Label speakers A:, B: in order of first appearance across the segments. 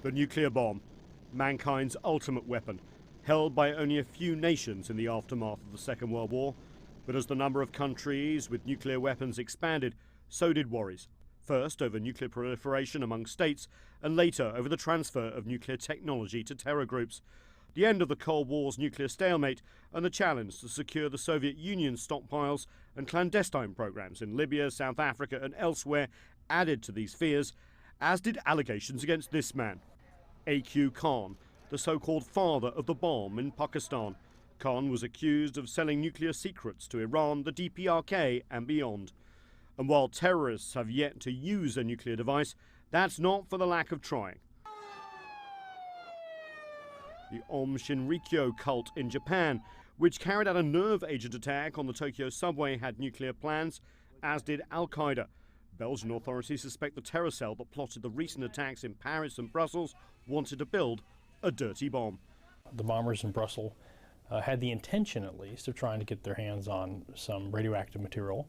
A: The nuclear bomb, mankind's ultimate weapon, held by only a few nations in the aftermath of the Second World War. But as the number of countries with nuclear weapons expanded, so did worries. First over nuclear proliferation among states, and later over the transfer of nuclear technology to terror groups. The end of the Cold War's nuclear stalemate and the challenge to secure the Soviet Union's stockpiles and clandestine programs in Libya, South Africa and elsewhere added to these fears, as did allegations against this man, A.Q. Khan, the so-called father of the bomb in Pakistan. Khan was accused of selling nuclear secrets to Iran, the DPRK and beyond. And while terrorists have yet to use a nuclear device, that's not for the lack of trying. The Om Shinrikyo cult in Japan, which carried out a nerve agent attack on the Tokyo subway, had nuclear plans, as did Al-Qaeda. Belgian authorities suspect the terror cell that plotted the recent attacks in Paris and Brussels wanted to build a dirty bomb.
B: The bombers in Brussels had the intention, at least, of trying to get their hands on some radioactive material.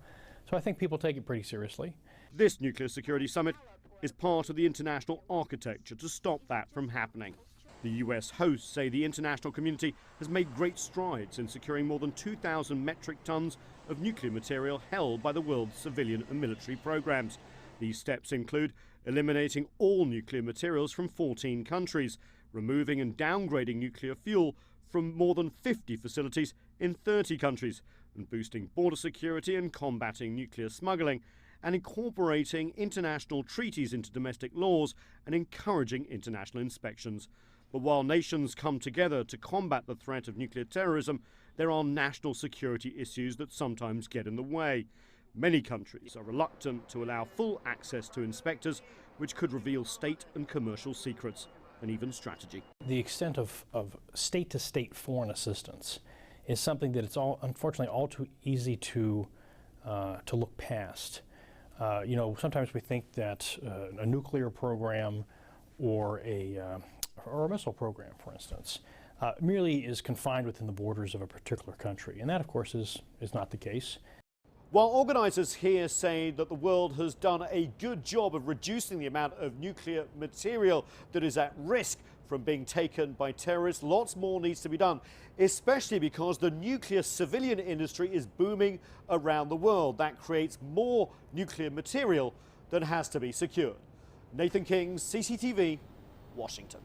B: So I think people take it pretty seriously.
A: This nuclear security summit is part of the international architecture to stop that from happening. The US hosts say the international community has made great strides in securing more than 2,000 metric tons of nuclear material held by the world's civilian and military programs. These steps include eliminating all nuclear materials from 14 countries, removing and downgrading nuclear fuel from more than 50 facilities in 30 countries, and boosting border security and combating nuclear smuggling, and incorporating international treaties into domestic laws and encouraging international inspections. But while nations come together to combat the threat of nuclear terrorism, there are national security issues that sometimes get in the way. Many countries are reluctant to allow full access to inspectors, which could reveal state and commercial secrets and even strategy.
B: The extent of state-to-state foreign assistance is something that it's unfortunately all too easy to look past. Sometimes we think that a nuclear program or a missile program, for instance, merely is confined within the borders of a particular country, and that, of course, is not the case.
A: While organisers here say that the world has done a good job of reducing the amount of nuclear material that is at risk from being taken by terrorists, lots more needs to be done, especially because the nuclear civilian industry is booming around the world. That creates more nuclear material that has to be secured. Nathan King, CCTV, Washington.